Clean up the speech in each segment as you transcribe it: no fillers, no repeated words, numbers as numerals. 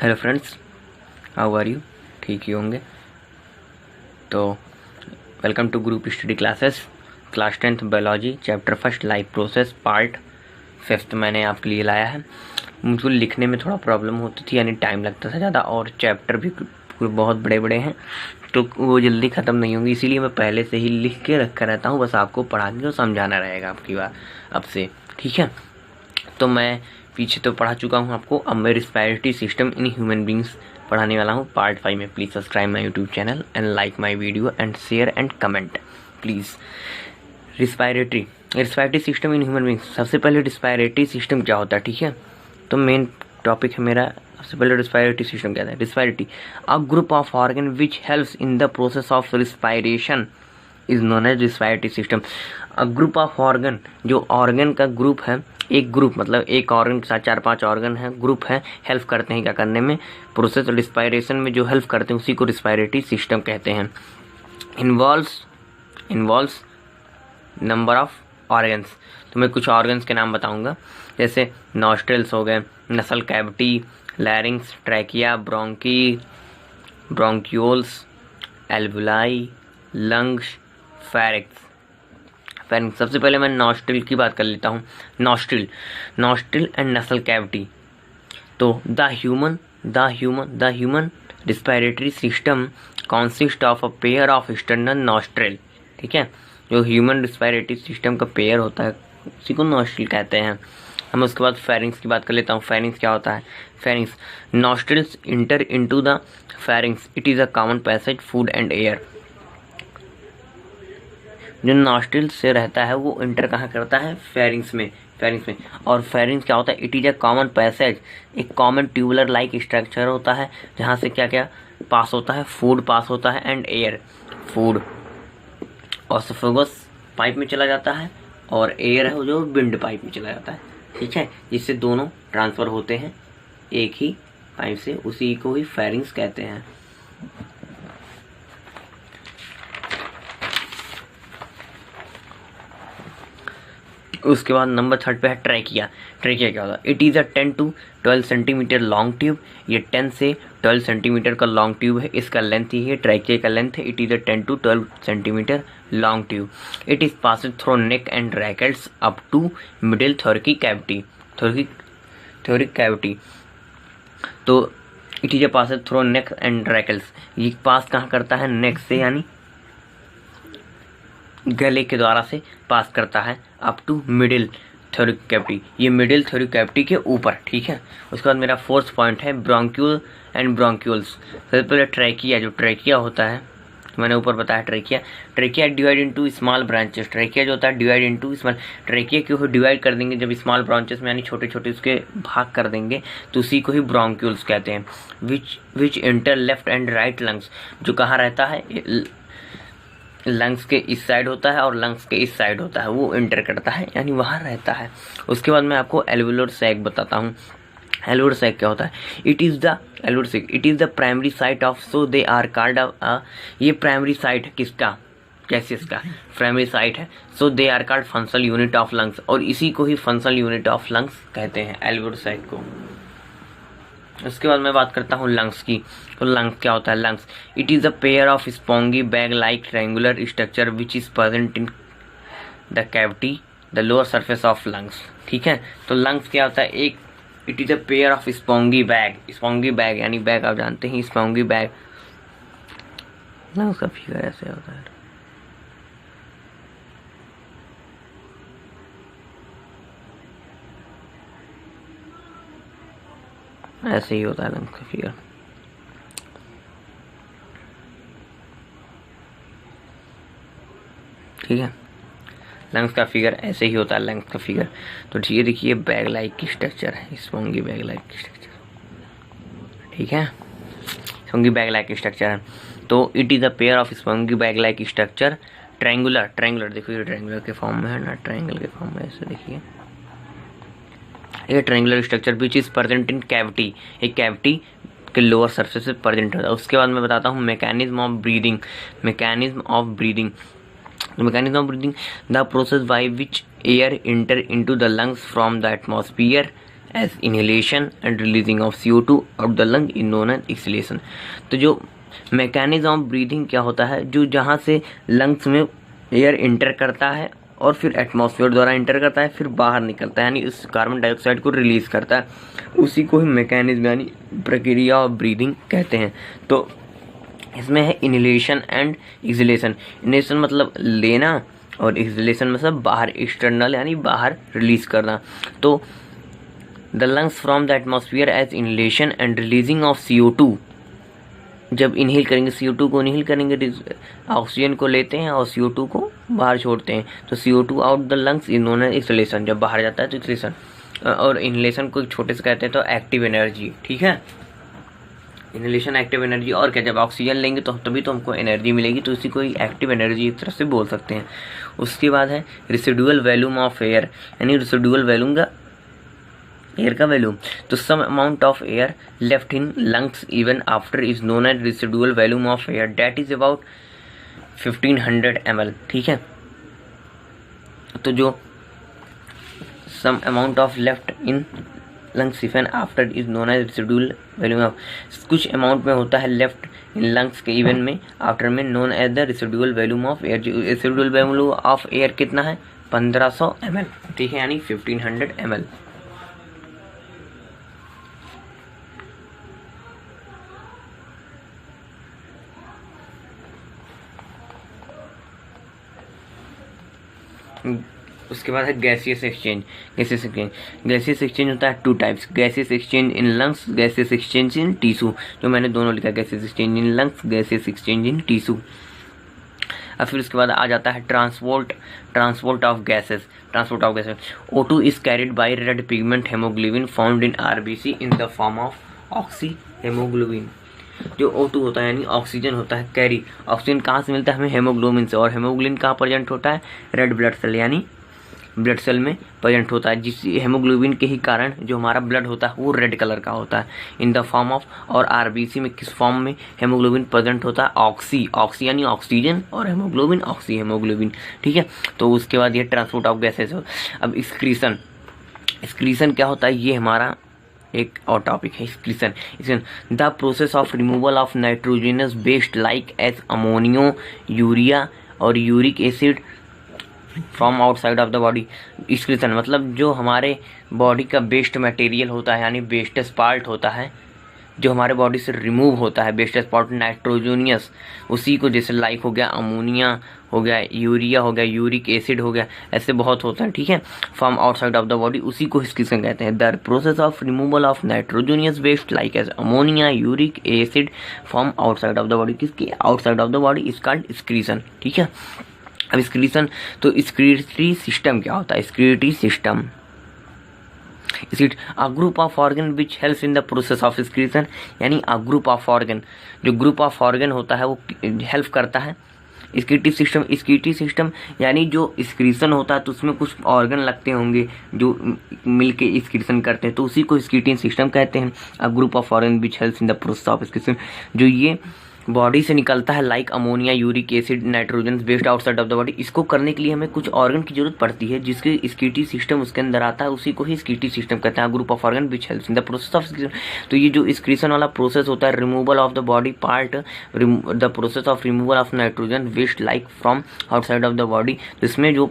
Hello friends, how are you? ठीक ही होंगे। तो welcome to group study classes, class 10th biology, chapter first life process, part 5th मैंने आपके लिए लाया है। मुझको लिखने में थोड़ा प्रॉब्लम होती थी, यानी टाइम लगता था ज़्यादा, और चैप्टर भी बहुत बड़े बड़े हैं तो वो जल्दी ख़त्म नहीं होंगे, इसीलिए मैं पहले से ही लिख के रखा रहता हूँ। बस आपको पढ़ा के और समझाना रहेगा आपकी बात अब से, ठीक है? तो मैं पीछे तो पढ़ा चुका हूँ आपको। अब मैं respiratory system in human beings पढ़ाने वाला हूँ पार्ट 5 में। Please subscribe my YouTube channel and like my video and share and comment please. Respiratory system in human beings. सबसे पहले रिस्पायरेटरी सिस्टम क्या होता है, ठीक है? तो मेन टॉपिक है मेरा। सबसे पहले रिस्पायरेटरी सिस्टम क्या है? Respiratory, a group of organ which helps in the process of respiration is known as respiratory system. A group of organ, जो ऑर्गन का ग्रुप है, एक ग्रुप मतलब एक ऑर्गन के साथ 4-5 ऑर्गन है, ग्रुप है, हेल्प करते हैं क्या करने में, प्रोसेस रिस्पायरेशन में जो हेल्प करते हैं उसी को रिस्पायरेटरी सिस्टम कहते हैं। Involves number of organs. तो मैं कुछ ऑर्गन्स के नाम बताऊंगा, जैसे नॉस्ट्रल्स हो गए, nasal cavity, larynx, trachea, bronchioles, alveoli, lungs, pharynx. सबसे पहले मैं नॉस्ट्रिल की बात कर लेता हूँ। Nostril and nasal cavity. तो the human respiratory system consist of a pair of external nostril, ठीक है? जो ह्यूमन रिस्पायरेटरी सिस्टम का पेयर होता है उसी को नॉस्ट्रिल कहते हैं हम। उसके बाद फेरिंग्स की बात कर लेता हूँ। फेरिंग्स क्या होता है? Pharynx, nostrils inter into the pharynx, it is a common passage food and air. जो नॉस्ट्रिल से रहता है वो इंटर कहाँ करता है? फेरिंग्स में। और फेरिंग्स क्या होता है? It is a common passage, एक कॉमन ट्यूबुलर लाइक स्ट्रक्चर होता है जहाँ से क्या क्या पास होता है? फूड पास होता है and air. Food oesophagus pipe में चला जाता है और एयर है वो जो विंड पाइप में चला जाता है, ठीक है? जिससे दोनों ट्रांसफ़र होते हैं एक ही पाइप से, उसी को ही फेरिंग्स कहते हैं। उसके बाद नंबर 3 पे है ट्रैकिया। ट्रैकिया क्या होता है? It is a 10 to 12 centimetre long tube. ये 10 से 12 सेंटीमीटर का लॉन्ग ट्यूब है, इसका लेंथ ही है, ट्रैकिया का लेंथ है। It is a 10 to 12 centimetre long tube. It is passing through neck and rackets up to middle thoracic cavity. Thoracic cavity. तो it is a passing through neck and rackets, ये पास कहाँ करता है? नेक से, यानी गले के द्वारा से पास करता है up to middle thoracic cavity. ये मिडिल थोरैकिक कैविटी के ऊपर, ठीक है? उसके बाद मेरा 4th पॉइंट है ब्रोंक्यूल एंड ब्रोंक्यूल्स। सबसे पहले ट्रैकिया। जो ट्रैकिया होता है, मैंने ऊपर बताया trachea divide into small branches. Trachea जो होता है डिवाइड इनटू स्मॉल। ट्रैकिया क्यों डिवाइड कर देंगे? जब स्मॉल ब्रांचेस में यानी छोटे छोटे उसके भाग कर देंगे तो उसी को ही ब्रोंक्यूल्स कहते हैं। Which enter left and right lungs. जो कहाँ रहता है? लंग्स के इस साइड होता है और लंग्स के इस साइड होता है, वो इंटर करता है, यानी वहाँ रहता है। उसके बाद मैं आपको एल्वुलर सैक बताता हूँ। एल्वुलर सैक क्या होता है? It is the primary site of, so they are called. ये प्राइमरी साइट है किसका? गैसेस का प्राइमरी साइट है, so they are called functional unit of lungs, और इसी को ही फंक्शनल यूनिट ऑफ लंग्स कहते हैं, एल्वुलर सैक को। उसके बाद मैं बात करता हूँ लंग्स की। तो लंग्स क्या होता है? Lungs, it is a pair of spongy bag like triangular structure which is present in the cavity the lower surface of lungs, ठीक है? तो लंग्स क्या होता है? एक, it is a pair of spongy bag यानी बैग, आप जानते हैं स्पॉन्गी बैग। लंग्स का फिगर ऐसे होता है, ऐसे ही होता है लंग्स का फिगर, ठीक है? लंग्स का फिगर ऐसे ही होता है, लंग्स का फिगर। तो ये देखिए बैग लाइक की स्ट्रक्चर है, स्पॉन्गी बैग लाइक की स्ट्रक्चर, ठीक है? स्पॉन्गी बैग लाइक स्ट्रक्चर है। तो it is a pair of spongy bag like structure, triangular देखो, ये ट्रायंगुलर के फॉर्म में है ना, ट्रायंगल के फॉर्म में, ऐसे देखिए ये triangular structure which is present in cavity, एक कैविटी के लोअर सरफेस पे प्रेजेंट होता है। उसके बाद मैं बताता हूँ mechanism of breathing. The process by which air enter into the lungs from the atmosphere as inhalation and releasing of CO2 out the lung is known as exhalation। तो जो मैकेनिज्म ऑफ ब्रीदिंग क्या होता है, जो जहाँ से lungs में air inter करता है और फिर एटमॉस्फेयर द्वारा इंटर करता है, फिर बाहर निकलता है, यानी इस कार्बन डाइऑक्साइड को रिलीज करता है, उसी को ही मैकेनिज्म यानी प्रक्रिया ऑफ ब्रीदिंग कहते हैं। तो इसमें है इनहेलेशन एंड एक्सहेलेशन। इनहेलेशन मतलब लेना और एक्सहेलेशन मतलब बाहर, एक्सटर्नल यानी बाहर रिलीज करना। तो the lungs from the atmosphere as inhalation and releasing of CO2। जब इनहेल करेंगे CO2 को इनहेल करेंगे, ऑक्सीजन को लेते हैं और CO2 को बाहर छोड़ते हैं, तो CO2 out the lungs is known as exhalation. जब बाहर जाता है तो एक्सहेलेशन, और इनहेलेशन को छोटे से कहते हैं तो एक्टिव एनर्जी। ठीक है, इनहेलेशन एक्टिव एनर्जी। और क्या, जब ऑक्सीजन लेंगे तो तभी तो हमको एनर्जी मिलेगी, तो इसी को एक्टिव एनर्जी एक तरह से बोल सकते हैं। उसके बाद है रेसिडुअल वॉल्यूम ऑफ एयर, यानी रेसिडुअल वॉल्यूम का एयर का वैल्यूम। तो some amount of air left in lungs even after is known as residual volume of air, that is about 1500 ml। ठीक है, तो जो some amount of left in lungs even after is known as residual volume of, कुछ amount में होता है left in lungs के even में आफ्टर में known as the residual volume of air. जो रेसिडुअल वॉल्यूम ऑफ एयर कितना है, 1500 ml। ठीक है, यानी 1500 ml। उसके बाद है गैसियस एक्सचेंज। गैसियस एक्सचेंज होता है 2 types, gaseous exchange in lungs, gaseous exchange in tissue. जो मैंने दोनों लिखा, gaseous exchange in lungs, gaseous exchange in tissue. और फिर उसके बाद आ जाता है transport of gases. O2 is carried by red pigment haemoglobin found in RBC in the form of oxy haemoglobin. जो O2 होता है यानी ऑक्सीजन होता है कैरी, ऑक्सीजन कहाँ से मिलता है हमें, हेमोग्लोबिन से। और हेमोग्लोबिन कहाँ प्रेजेंट होता है, रेड ब्लड सेल यानी ब्लड सेल में प्रेजेंट होता है, जिस हेमोग्लोबिन के ही कारण जो हमारा ब्लड होता है वो रेड कलर का होता है इन द फॉर्म ऑफ। और RBC में किस फॉर्म में हेमोग्लोबिन प्रेजेंट होता है, ऑक्सी यानी ऑक्सीजन, और हेमोग्लोबिन ऑक्सी हेमोग्लोबिन। ठीक है, तो उसके बाद ये ट्रांसपोर्ट ऑफ गैसेस। अब एक्सक्रीशन क्या होता है, ये हमारा एक और टॉपिक है। Excretion the process of removal of nitrogenous waste like as ammonia, urea और uric acid from outside of the body. Excretion मतलब जो हमारे बॉडी का वेस्ट मटेरियल होता है यानी वेस्टेज पार्ट होता है, जो हमारे बॉडी से रिमूव होता है, वेस्टेज पार्ट नाइट्रोजनियस, उसी को जैसे लाइक हो गया अमोनिया हो गया, यूरिया हो गया, यूरिक एसिड हो गया, ऐसे बहुत होता है। ठीक है, from outside of the body, उसी को एक्सक्रीशन कहते हैं। The process of removal of nitrogenous waste like as ammonia, uric acid from outside of the body, किसकी outside of the body is called excretion. ठीक है, अब एक्सक्रीशन, तो excretory system क्या होता है, excretory system a group of organ which helps in the process of excretion, यानी अ group of organ, जो ग्रुप ऑफ ऑर्गन होता है वो हेल्प करता है। एक्सक्रीटरी सिस्टम यानी जो एक्सक्रीशन होता है तो उसमें कुछ ऑर्गन लगते होंगे जो मिलके एक्सक्रीशन करते हैं, तो उसी को एक्सक्रीटिंग सिस्टम कहते हैं। A group of organ which helps in the process of excretion, जो ये बॉडी से निकलता है like ammonia, uric acid, nitrogen waste outside of the body. इसको करने के लिए हमें कुछ ऑर्गन की जरूरत पड़ती है जिसके एक्सक्रीटरी सिस्टम उसके अंदर आता है, उसी को ही एक्सक्रीटरी सिस्टम कहते हैं। Group of organ which helps in the process of excretion. तो ये जो एक्सक्रीशन वाला प्रोसेस होता है, removal of the body part, the process of removal of nitrogen waste like from outside of the body, तो इसमें जो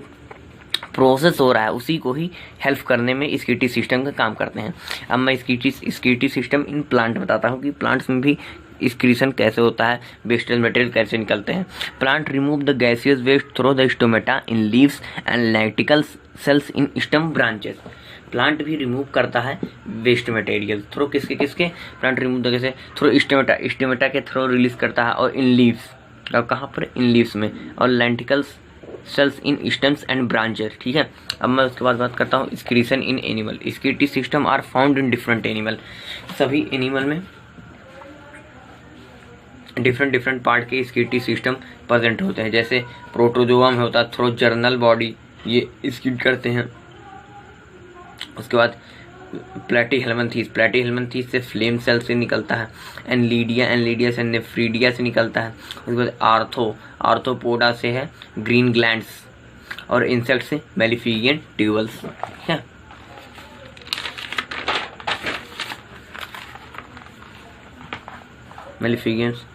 प्रोसेस हो रहा है उसी को ही हेल्प करने में एक्सक्रीटरी सिस्टम का काम करते हैं। अब मैं एक्सक्रीटरी सिस्टम इन प्लांट बताता हूँ कि प्लांट्स में भी एक्सक्रीशन कैसे होता है, वेस्टेज मटेरियल कैसे निकलते हैं। Plant remove the gaseous waste through the stomata in leaves and lactical cells in stem branches. Plant भी रिमूव करता है वेस्ट मटेरियल थ्रू किसके प्लांट रिमूव द कैसे, थ्रू स्टोमेटा के थ्रू रिलीज करता है, और इन लीव्स, और कहाँ पर, इन लीव्स में, और lactical cells in stems and branches. ठीक है, अब मैं उसके बाद बात करता हूँ excretion in animal. Excretory system are found in different animal, सभी एनिमल में डिफरेंट पार्ट के एक्सक्रीटरी सिस्टम प्रेजेंट होते हैं। जैसे प्रोटोजोआ में होता है थ्रू जर्नल बॉडी, ये एक्सक्रीट करते हैं। उसके बाद प्लेटीहेल्मिन्थेस से फ्लेम सेल से निकलता है, एनलीडिया से नेफ्रीडिया से निकलता है। उसके बाद आर्थोपोडा से है ग्रीन ग्लैंड्स, और इंसेक्ट से मेलिफिगियन ट्यूबल्स। ठीक है, मेलिफिगेंस।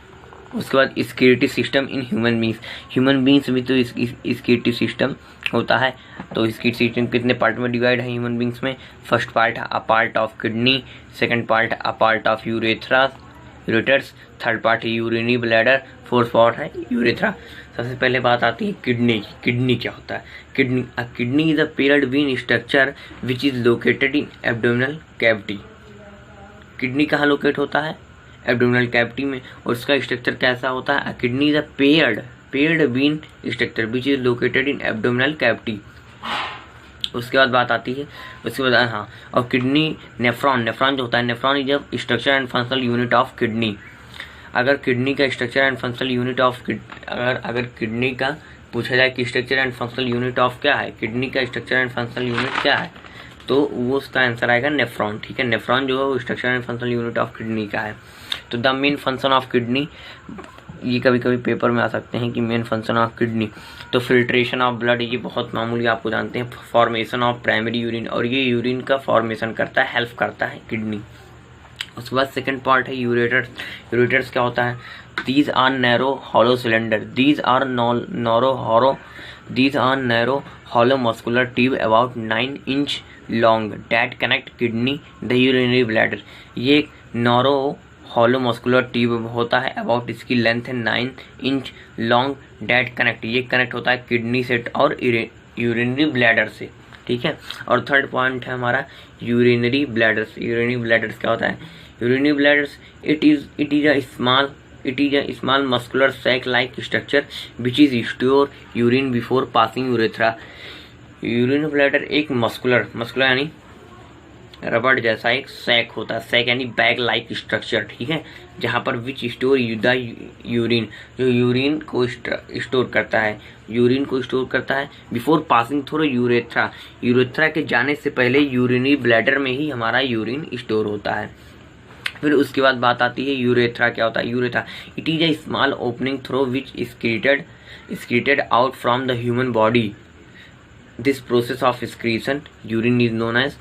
उसके बाद स्क्रिएटिव सिस्टम इन ह्यूमन बींग्स भी तो स्क्रिएटिव सिस्टम होता है। तो स्क्रिएटिव सिस्टम कितने पार्ट में डिवाइड है ह्यूमन बींग्स में? First part a part of kidney, second part a part of ureters, third part है यूरिनरी ब्लैडर, फोर्थ पार्ट है यूरेथ्रा। सबसे पहले बात आती है किडनी की। किडनी क्या होता है? Kidney is a paired when structure which is located in abdominal cavity. Kidney कहाँ लोकेट होता है? एब्डोमिनल कैविटी में। और उसका स्ट्रक्चर कैसा होता है? Kidney is a paired when structure which is located in abdominal cavity. उसके बाद बात आती है, उसके बाद हाँ, और किडनी नेफ्रॉन जो होता है, nephron is a structure and functional unit of kidney. अगर किडनी का structure and functional unit of अगर किडनी का पूछा जाए कि structure and functional unit of क्या है, किडनी का स्ट्रक्चर एंड फंक्शनल यूनिट क्या है, तो वो उसका आंसर आएगा नेफ्रॉन। ठीक है, नेफ्रॉन जो है वो structure and functional unit of kidney का है। तो the main function of kidney, ये कभी कभी पेपर में आ सकते हैं कि मेन फंक्शन ऑफ किडनी, तो फिल्ट्रेशन ऑफ ब्लड, ये बहुत मामूली आपको जानते हैं। फॉर्मेशन ऑफ प्राइमरी यूरिन, और ये यूरिन का फॉर्मेशन करता है, हेल्प करता है किडनी। उसके बाद सेकंड पार्ट है यूरेटर्स। यूरेटर्स क्या होता है? These are narrow hollow cylinder, these are narrow hollow muscular tube about 9 inch long that connect kidney the urinary bladder. ये नैरो हॉलो मस्कुलर ट्यूब होता है, अबाउट इसकी लेंथ है 9 इंच लॉन्ग डैट कनेक्ट, ये connect होता है kidney से और यूरिनरी ब्लैडर से। ठीक है, और थर्ड पॉइंट है हमारा यूरिनरी ब्लैडर्स। यूरिनरी ब्लैडर्स क्या होता है? Urinary bladders it is a small muscular sac like structure which is store urine before passing urethra. Urinary bladder एक मस्कुलर यानी रबड़ जैसा एक सैक होता है, सैक यानी बैग लाइक स्ट्रक्चर। ठीक है, जहाँ पर विच स्टोर द यूरिन, जो यूरिन को स्टोर करता है, बिफोर पासिंग थ्रू यूरेथ्रा के जाने से पहले यूरिनरी ब्लैडर में ही हमारा यूरिन स्टोर होता है। फिर उसके बाद बात आती है यूरेथ्रा क्या होता है? Urethra it is a small opening through which excreted out from the human body. This process of excretion urine is known as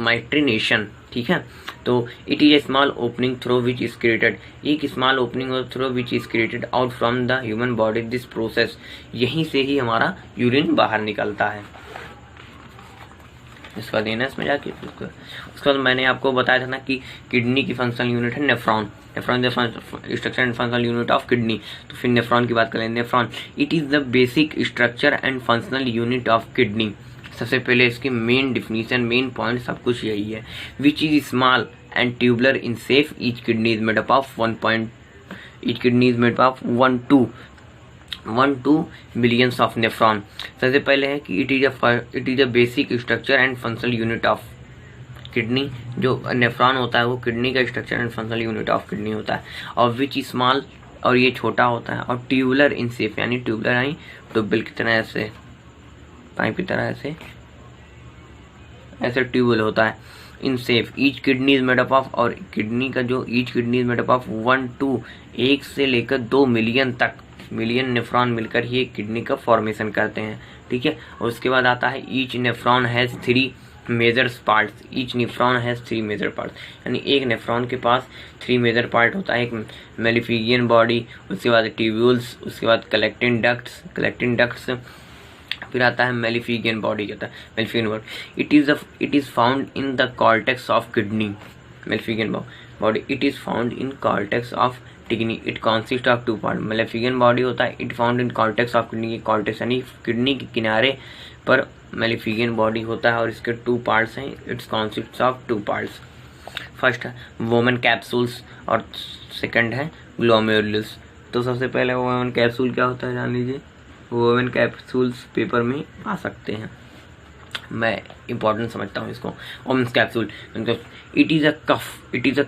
mitrination। ठीक है, तो it is a small opening through which is created, एक small opening through which is created out from the human body. This process, यहीं से ही हमारा urine बाहर निकलता है। इसका देना इसमें जाके उसके बाद मैंने आपको बताया था ना कि किडनी की फंक्शनल यूनिट है nephron structure and functional unit of kidney. तो फिर नेफ्रॉन की बात करें। Nephron it is the basic structure and functional unit of kidney. सबसे पहले इसकी मेन डिफिनीशन, मेन पॉइंट सब कुछ यही है। Which is small and tubular in shape, each kidney is made up of 1.2 millions of nephron. सबसे पहले है कि it is a basic structure and functional unit of kidney. जो नेफ्रॉन होता है वो किडनी का structure and functional unit of kidney होता है। और विच स्मॉल, और ये छोटा होता है। और ट्यूबुलर इन शेप, यानी ट्यूबुलर यानी ट्यूबवेल की तरह, ऐसे पाइप की तरह ऐसे ट्यूबवेल होता है in shape. Each kidney is made up of, और किडनी का जो each kidney is made up of 1 से लेकर 2 मिलियन तक, मिलियन नेफ्रॉन मिलकर ही एक किडनी का फॉर्मेशन करते हैं। ठीक है, और उसके बाद आता है each nephron has 3 major parts. Each nephron has 3 major parts, यानी एक नेफ्रॉन के पास 3 मेजर पार्ट होता है। एक मेलिफिगियन बॉडी, उसके बाद ट्यूब्यूल्स, उसके बाद कलेक्टिंग डक्ट्स, फिर आता है मेलिफिगियन बॉडी। कहता है Malpighian body it is found in the cortex of kidney. Malpighian body it is found in cortex of kidney. It consist of 2 part. Malpighian body होता है it found in cortex of kidney. Cortex यानी kidney के किनारे पर मेलिफिगियन body होता है, और इसके 2 पार्ट्स हैं। It's consist of 2 parts. First है वोमेन कैप्सूल्स और सेकंड है ग्लोमेरुलस। तो सबसे पहले वोमेन कैप्सूल क्या होता है जान लीजिए। वोमेन कैप्सूल्स पेपर में आ सकते हैं, मैं इंपॉर्टेंट समझता हूँ इसको। Bowman capsule it is a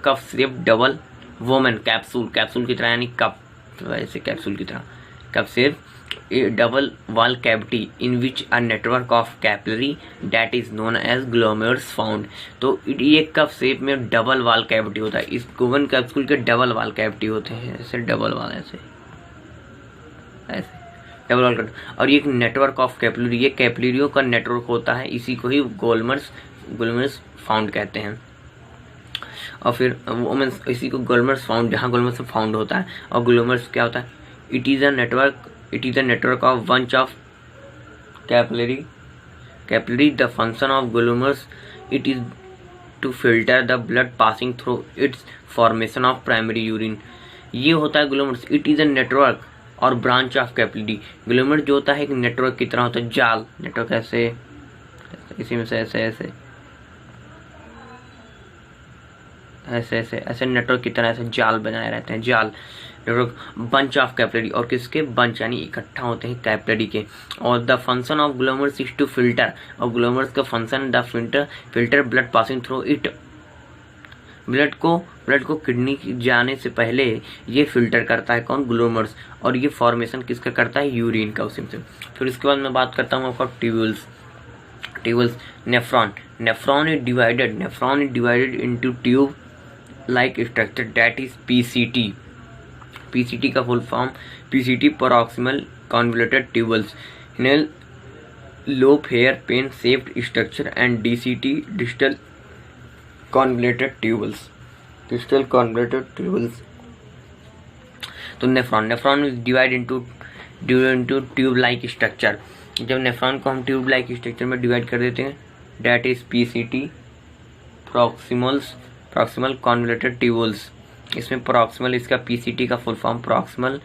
cup shape double Bowman capsule की तरह, यानी कप, वैसे कैप्सूल की तरह cup shape double wall cavity in which a network of capillary that is known as glomerulus found. तो ये कप शेप में double wall cavity होता है। इस वोमेन कैप्सूल के डबल वॉल कैविटी होते हैं, ऐसे डबल वॉल, ऐसे डबल वॉल। और ये एक नेटवर्क ऑफ कैपिलरी, ये कैपिलरियों का नेटवर्क होता है, इसी को ही ग्लोमेरुलस फाउंड कहते हैं। और फिर वो मीन्स इसी को ग्लोमर्स फाउंड, जहाँ ग्लोमर्स फाउंड होता है। और ग्लोमर्स क्या होता है? It is a network of bunch of capillary. The function of glomerulus it is to filter the blood passing through its formation of primary urine. ये होता है glomerulus. It is a network और ब्रांच ऑफ कैपिलरी। ग्लोमर जो होता है एक network की तरह होता है, जाल। नेटवर्क ऐसे, इसी में से ऐसे ऐसे ऐसे ऐसे ऐसे नेटवर्क की तरह ऐसे जाल बनाए रहते हैं, जाल नेटवर्क। बंच ऑफ कैपिलरी, और किसके? बंच यानी इकट्ठा होते हैं कैपिलरी के। और the function of glomerus is to filter, और ग्लोमर्स का function the filter blood passing through it. Blood को किडनी जाने से पहले ये फिल्टर करता है, कौन? ग्लोमर्स। और ये फॉर्मेशन किसका करता है? यूरिन का, उसी से। फिर इसके बाद मैं बात करता हूँ आपका tubules. Nephron is divided into tube like structure that is PCT. PCT का full form, PCT proximal convoluted tubules, loop hairpin shaped structure, and DCT distal convoluted tubules. तो nephron is divide into tube like structure. जब nephron को हम tube like structure में divide कर देते हैं, that is PCT proximal convoluted tubules. इसमें proximal, इसका पीसीटी का full form proximal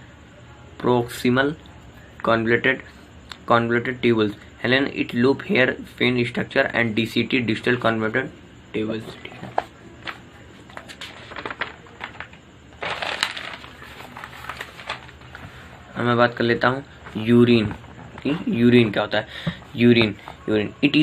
convoluted tubules, Helen it loop hairpin structure, and DCT distal convoluted tubules. ठीक है, अब मैं बात कर लेता हूँ यूरिन की। यूरिन क्या होता है? Urine it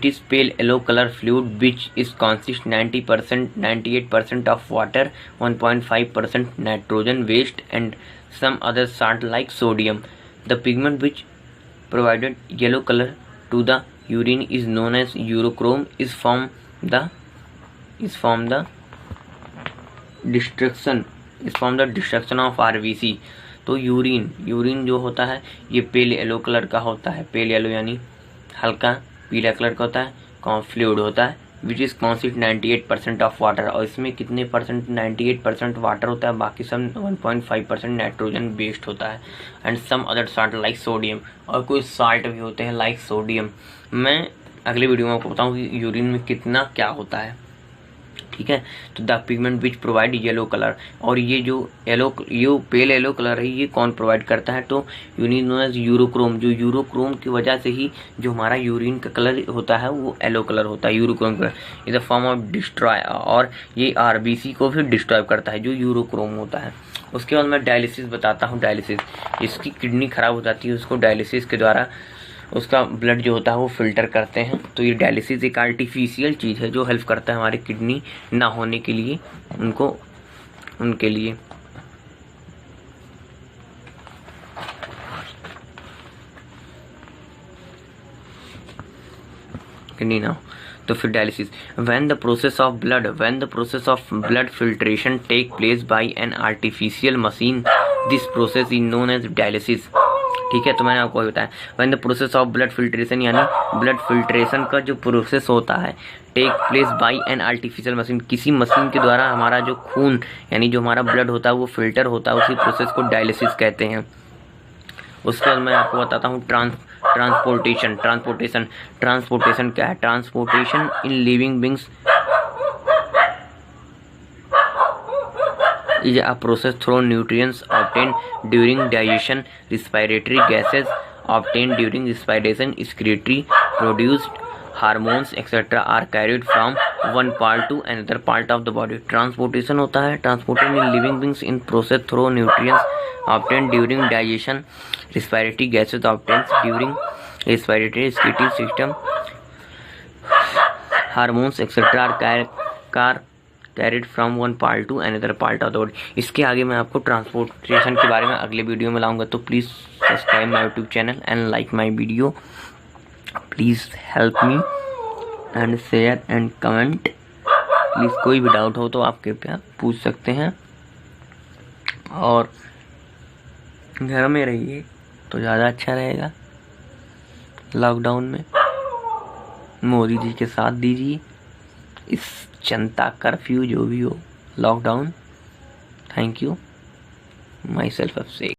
is pale yellow colour fluid which is consist 98% of water, 1.5% nitrogen waste and some other salt like sodium. The pigment which provided yellow colour to the urine is known as urochrome is from the destruction of RBC. तो urine जो होता है ये पेल yellow colour का होता है। Pale yellow यानी हल्का पीला कलर का होता है, फ्लूइड होता है, विच इज कॉन्सिस्ट 98% ऑफ वाटर। और इसमें कितने परसेंट? 98% वाटर होता है, बाकी सब 1.5% नाइट्रोजन बेस्ड होता है, and some other salt like sodium. और कुछ सॉल्ट भी होते हैं लाइक सोडियम। मैं अगले वीडियो में आपको बताऊँ कि यूरिन में कितना क्या होता है। ठीक है, तो the pigment which provide yellow colour, और ये जो पेल येलो कलर है ये कौन प्रोवाइड करता है? तो यूरिन नोन एज यूरोक्रोम। जो यूरोक्रोम की वजह से ही जो हमारा यूरिन का कलर होता है वो येलो कलर होता है, urochrome colour is a form of destroy. और ये आरबीसी को भी डिस्ट्रॉय करता है जो यूरोक्रोम होता है। उसके बाद मैं डायलिसिस बताता हूँ। डायलिसिस, जिसकी किडनी खराब हो जाती है उसको डायलिसिस के द्वारा उसका ब्लड जो होता है वो फिल्टर करते हैं। तो ये डायलिसिस एक आर्टिफिशियल चीज़ है जो हेल्प करता है हमारे किडनी ना होने के लिए, उनके लिए। किडनी ना हो तो फिर dialysis. when the process of blood filtration take place by an artificial machine, this process is known as dialysis। ठीक है, तो मैंने आपको बताया when the process of blood filtration यानी ब्लड फिल्ट्रेशन का जो प्रोसेस होता है take place by an artificial machine, किसी मशीन के द्वारा हमारा जो खून यानी जो हमारा ब्लड होता है वो फिल्टर होता है, उसी प्रोसेस को डायलिसिस कहते हैं। उसके बाद मैं आपको बताता हूँ ट्रांसपोर्टेशन क्या है? Transportation in living beings is a process through nutrients obtained during digestion, respiratory gases obtained during respiration, excretory produced hormones etc. are carried from one part to another part of the body। Transportation होता है transported in living beings in process through nutrients obtained during digestion, respiratory gases obtained during respiratory, excretory system, hormones etc. are carried from one part to another part of the body। इसके आगे मैं आपको transportation के बारे में अगले video में लाऊंगा। तो please subscribe my YouTube channel and like my video. Please help me and share and comment. Please कोई भी डाउट हो तो आप कृपया पूछ सकते हैं, और घर में रहिए तो ज़्यादा अच्छा रहेगा। लॉकडाउन में मोदी जी के साथ दीजिए। इस जनता कर्फ्यू जो भी हो, lockdown. Thank you, my self Abhishek.